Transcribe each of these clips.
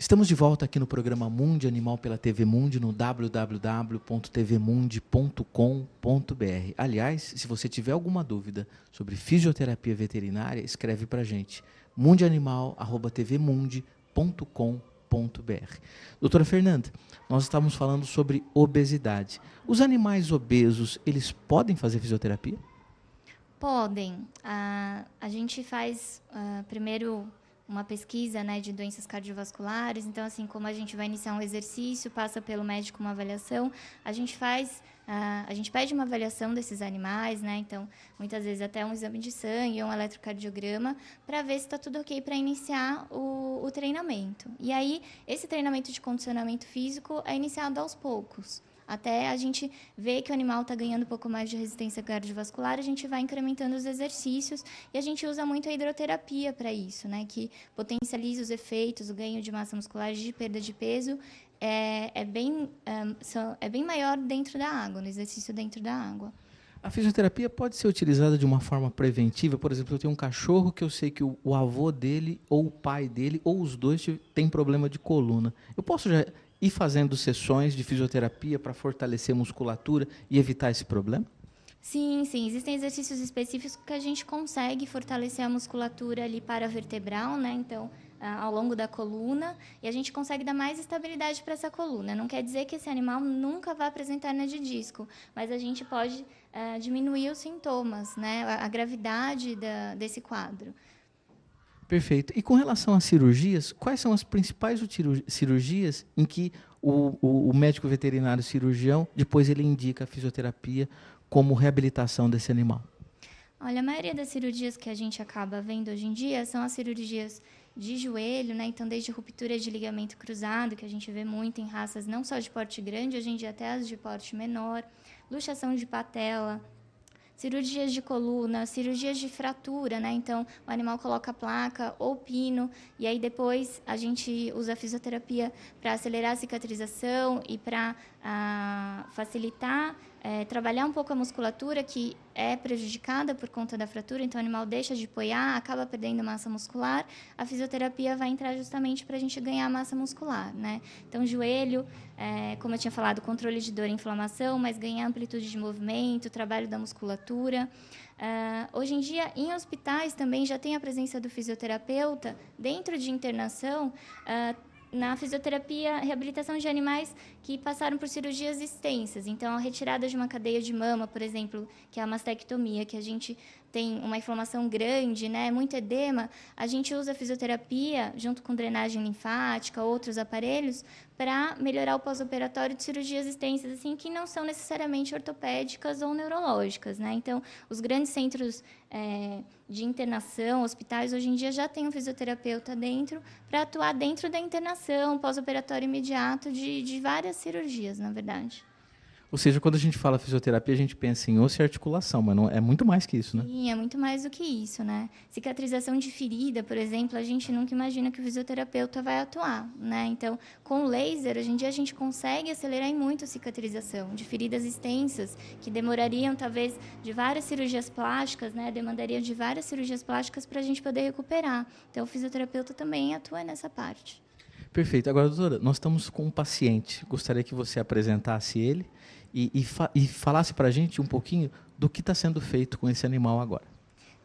Estamos de volta aqui no programa Mundi Animal pela TV Mundi, no www.tvmundi.com.br. Aliás, se você tiver alguma dúvida sobre fisioterapia veterinária, escreve para a gente, mundianimal@tvmundi.com.br. Doutora Fernanda, nós estamos falando sobre obesidade. Os animais obesos, eles podem fazer fisioterapia? Podem. A gente faz primeiro uma pesquisa, né, de doenças cardiovasculares. Então, assim, como a gente vai iniciar um exercício, passa pelo médico uma avaliação, a gente pede uma avaliação desses animais, né? Então, muitas vezes até um exame de sangue ou um eletrocardiograma para ver se está tudo ok para iniciar o treinamento. E aí, esse treinamento de condicionamento físico é iniciado aos poucos. Até a gente ver que o animal está ganhando um pouco mais de resistência cardiovascular, a gente vai incrementando os exercícios e a gente usa muito a hidroterapia para isso, né? Que potencializa os efeitos, o ganho de massa muscular, de perda de peso, é bem maior dentro da água, no exercício dentro da água. A fisioterapia pode ser utilizada de uma forma preventiva? Por exemplo, eu tenho um cachorro que eu sei que o avô dele, ou o pai dele, ou os dois têm problema de coluna. Eu posso já ir fazendo sessões de fisioterapia para fortalecer a musculatura e evitar esse problema? Sim, sim. Existem exercícios específicos que a gente consegue fortalecer a musculatura ali paravertebral, né? Então, ao longo da coluna, e a gente consegue dar mais estabilidade para essa coluna. Não quer dizer que esse animal nunca vai apresentar hernia de disco, mas a gente pode diminuir os sintomas, né? A gravidade desse quadro. Perfeito. E com relação às cirurgias, quais são as principais cirurgias em que o médico veterinário cirurgião, depois ele indica a fisioterapia como reabilitação desse animal? Olha, a maioria das cirurgias que a gente acaba vendo hoje em dia são as cirurgias de joelho, né? Então, desde ruptura de ligamento cruzado, que a gente vê muito em raças não só de porte grande, hoje em dia até as de porte menor, luxação de patela, cirurgias de coluna, cirurgias de fratura, né? Então, o animal coloca placa ou pino, e aí depois a gente usa a fisioterapia para acelerar a cicatrização e para facilitar, trabalhar um pouco a musculatura que é prejudicada por conta da fratura, então o animal deixa de apoiar, acaba perdendo massa muscular. A fisioterapia vai entrar justamente para a gente ganhar massa muscular, né? Então, joelho, como eu tinha falado, controle de dor e inflamação, mas ganhar amplitude de movimento, trabalho da musculatura. Hoje em dia, em hospitais também já tem a presença do fisioterapeuta dentro de internação, na fisioterapia, reabilitação de animais que passaram por cirurgias extensas. Então, a retirada de uma cadeia de mama, por exemplo, que é a mastectomia, que a gente tem uma inflamação grande, né, muito edema, a gente usa a fisioterapia junto com drenagem linfática, outros aparelhos, para melhorar o pós-operatório de cirurgias extensas, assim, que não são necessariamente ortopédicas ou neurológicas, né? Então, os grandes centros de internação, hospitais, hoje em dia já tem um fisioterapeuta dentro para atuar dentro da internação, pós-operatório imediato de várias cirurgias, na verdade. Ou seja, quando a gente fala fisioterapia, a gente pensa em osso e articulação, mas não, é muito mais que isso, né? Sim, é muito mais do que isso, né? Cicatrização de ferida, por exemplo, a gente nunca imagina que o fisioterapeuta vai atuar, né? Então, com o laser, hoje em dia a gente consegue acelerar muito a cicatrização de feridas extensas, que demorariam, talvez, de várias cirurgias plásticas, né? Demandariam de várias cirurgias plásticas para a gente poder recuperar. Então, o fisioterapeuta também atua nessa parte. Perfeito. Agora, doutora, nós estamos com um paciente. Gostaria que você apresentasse ele e falasse para a gente um pouquinho do que está sendo feito com esse animal agora.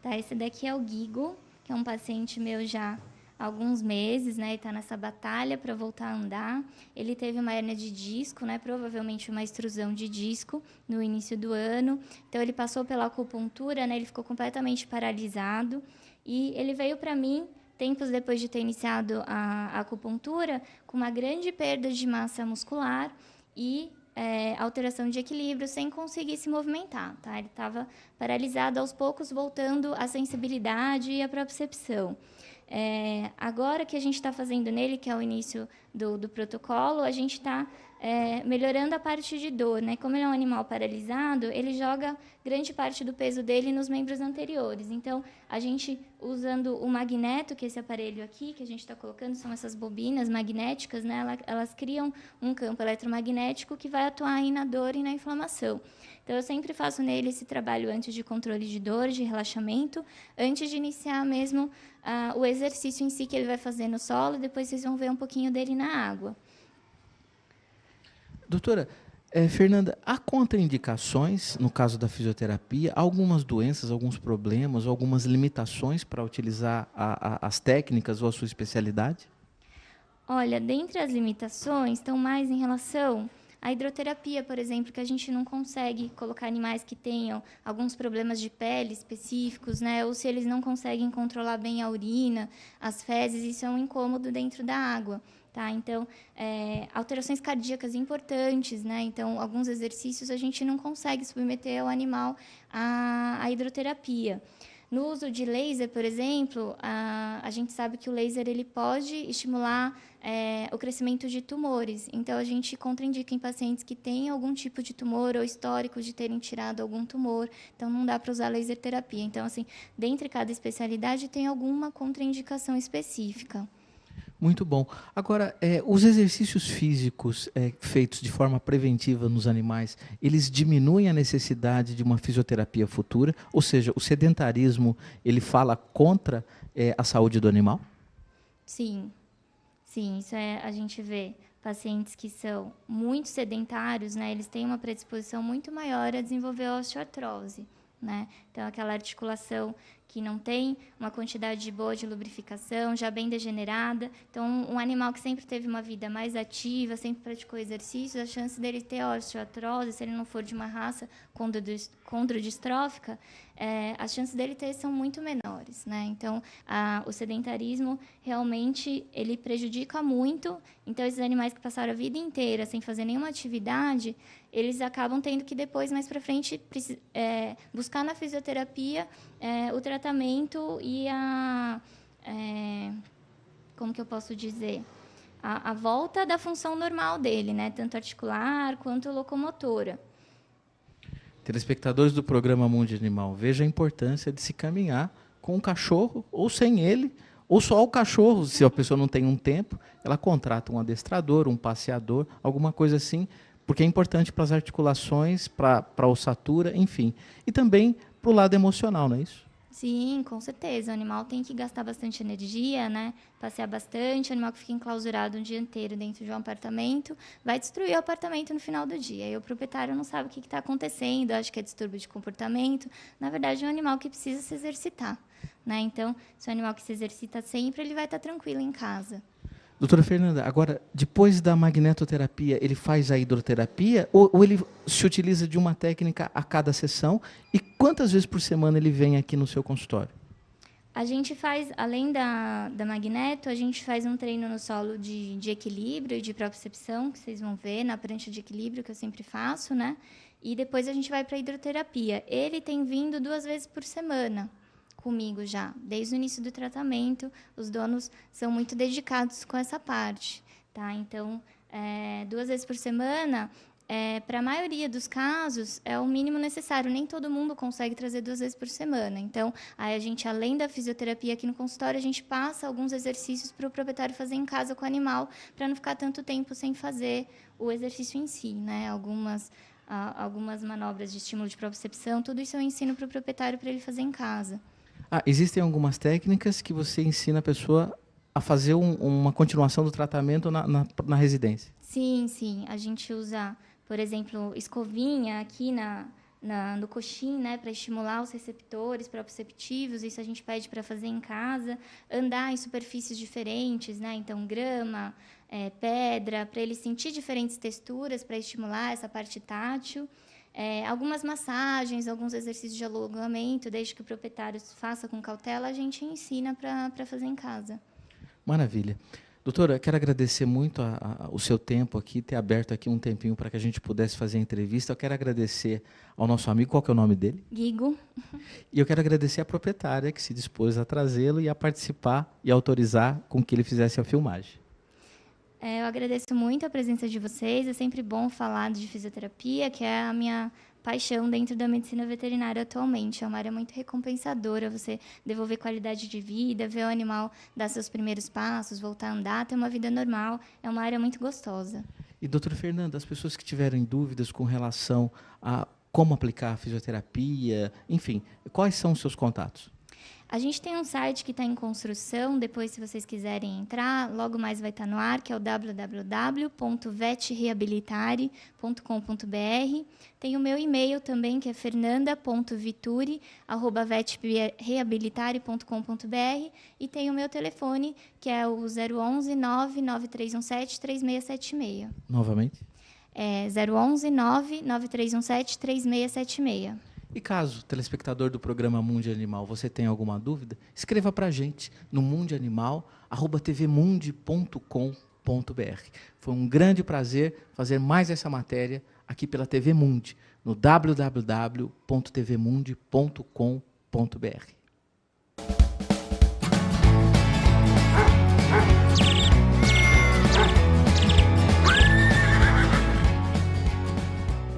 Tá, esse daqui é o Guigo, que é um paciente meu já há alguns meses, né? Ele está nessa batalha para voltar a andar. Ele teve uma hérnia de disco, né? Provavelmente uma extrusão de disco no início do ano. Então, ele passou pela acupuntura, né? Ele ficou completamente paralisado. E ele veio para mim tempos depois de ter iniciado a acupuntura, com uma grande perda de massa muscular e alteração de equilíbrio, sem conseguir se movimentar, tá? Ele estava paralisado, aos poucos voltando à sensibilidade e à propriocepção. Agora que a gente está fazendo nele, que é o início do protocolo, a gente está melhorando a parte de dor, né? Como ele é um animal paralisado, ele joga grande parte do peso dele nos membros anteriores. Então, a gente, usando o magneto, que é esse aparelho aqui, que a gente está colocando, são essas bobinas magnéticas, né? Elas criam um campo eletromagnético que vai atuar aí na dor e na inflamação. Então, eu sempre faço nele esse trabalho antes de controle de dor, de relaxamento, antes de iniciar mesmo o exercício em si que ele vai fazer no solo, depois vocês vão ver um pouquinho dele na água. Doutora, Fernanda, há contraindicações no caso da fisioterapia? Há algumas doenças, alguns problemas, algumas limitações para utilizar as técnicas ou a sua especialidade? Olha, dentre as limitações estão mais em relação à hidroterapia, por exemplo, que a gente não consegue colocar animais que tenham alguns problemas de pele específicos, né? Ou se eles não conseguem controlar bem a urina, as fezes, isso é um incômodo dentro da água. Tá? Então, alterações cardíacas importantes, né? Então, alguns exercícios a gente não consegue submeter o animal à hidroterapia. No uso de laser, por exemplo, a gente sabe que o laser ele pode estimular o crescimento de tumores. Então, a gente contraindica em pacientes que têm algum tipo de tumor ou histórico de terem tirado algum tumor. Então, não dá para usar laser terapia. Então, assim, dentre cada especialidade, tem alguma contraindicação específica. Muito bom. Agora, os exercícios físicos feitos de forma preventiva nos animais, eles diminuem a necessidade de uma fisioterapia futura? Ou seja, o sedentarismo, ele fala contra a saúde do animal? Sim, sim. Isso a gente vê pacientes que são muito sedentários, né? Eles têm uma predisposição muito maior a desenvolver osteoartrose, né? Então, aquela articulação que não tem uma quantidade boa de lubrificação, já bem degenerada. Então, um animal que sempre teve uma vida mais ativa, sempre praticou exercícios, a chance dele ter osteoartrose, se ele não for de uma raça condrodistrófica, as chances dele ter são muito menores, né? Então, o sedentarismo realmente ele prejudica muito. Então, esses animais que passaram a vida inteira sem fazer nenhuma atividade, eles acabam tendo que depois, mais para frente, buscar na fisioterapia o tratamento e como que eu posso dizer? A volta da função normal dele, né? Tanto articular quanto locomotora. Telespectadores do programa Mundo Animal, veja a importância de se caminhar com o cachorro ou sem ele, ou só o cachorro, se a pessoa não tem um tempo, ela contrata um adestrador, um passeador, alguma coisa assim, porque é importante para as articulações, para a ossatura, enfim. E também para o lado emocional, não é isso? Sim, com certeza. O animal tem que gastar bastante energia, né? Passear bastante. O animal que fica enclausurado um dia inteiro dentro de um apartamento vai destruir o apartamento no final do dia. E o proprietário não sabe o que está acontecendo, acha que é distúrbio de comportamento. Na verdade, é um animal que precisa se exercitar, né? Então, se é um animal que se exercita sempre, ele vai estar tranquilo em casa. Doutora Fernanda, agora, depois da magnetoterapia, ele faz a hidroterapia ou ele se utiliza de uma técnica a cada sessão? E quantas vezes por semana ele vem aqui no seu consultório? A gente faz, além da magneto, a gente faz um treino no solo de equilíbrio e de propriocepção, que vocês vão ver na prancha de equilíbrio, que eu sempre faço, né? E depois a gente vai para a hidroterapia. Ele tem vindo 2 vezes por semana comigo já, desde o início do tratamento. Os donos são muito dedicados com essa parte, tá? Então, 2 vezes por semana, para a maioria dos casos, é o mínimo necessário. Nem todo mundo consegue trazer 2 vezes por semana. Então, aí a gente, além da fisioterapia aqui no consultório, a gente passa alguns exercícios para o proprietário fazer em casa com o animal, para não ficar tanto tempo sem fazer o exercício em si, né? Algumas manobras de estímulo de propriocepção, tudo isso eu ensino para o proprietário para ele fazer em casa. Existem algumas técnicas que você ensina a pessoa a fazer uma continuação do tratamento na residência. Sim, sim. A gente usa, por exemplo, escovinha aqui no coxim, né, para estimular os receptores proprioceptivos. Isso a gente pede para fazer em casa. Andar em superfícies diferentes, né? Então, grama, pedra, para ele sentir diferentes texturas, para estimular essa parte tátil. Algumas massagens, alguns exercícios de alongamento, desde que o proprietário faça com cautela, a gente ensina para fazer em casa. Maravilha. Doutora, quero agradecer muito o seu tempo aqui, ter aberto aqui um tempinho para que a gente pudesse fazer a entrevista. Eu quero agradecer ao nosso amigo, qual que é o nome dele? Guigo. E eu quero agradecer à proprietária que se dispôs a trazê-lo e a participar e autorizar com que ele fizesse a filmagem. Eu agradeço muito a presença de vocês. É sempre bom falar de fisioterapia, que é a minha paixão dentro da medicina veterinária atualmente. É uma área muito recompensadora, você devolver qualidade de vida, ver o animal dar seus primeiros passos, voltar a andar, ter uma vida normal. É uma área muito gostosa. E, doutora Fernanda, as pessoas que tiverem dúvidas com relação como aplicar a fisioterapia, enfim, quais são os seus contatos? A gente tem um site que está em construção, depois, se vocês quiserem entrar, logo mais vai estar no ar, que é o www.vetreabilitare.com.br. Tem o meu e-mail também, que é fernanda.vituri@vetreabilitare.com.br, e tem o meu telefone, que é o 011 99317 3676. Novamente? É 011 99317 3676. E caso, telespectador do programa Mundo Animal, você tenha alguma dúvida, escreva para a gente no mundianimal@tvmundi.com.br. Foi um grande prazer fazer mais essa matéria aqui pela TV Mundi, no www.tvmundi.com.br.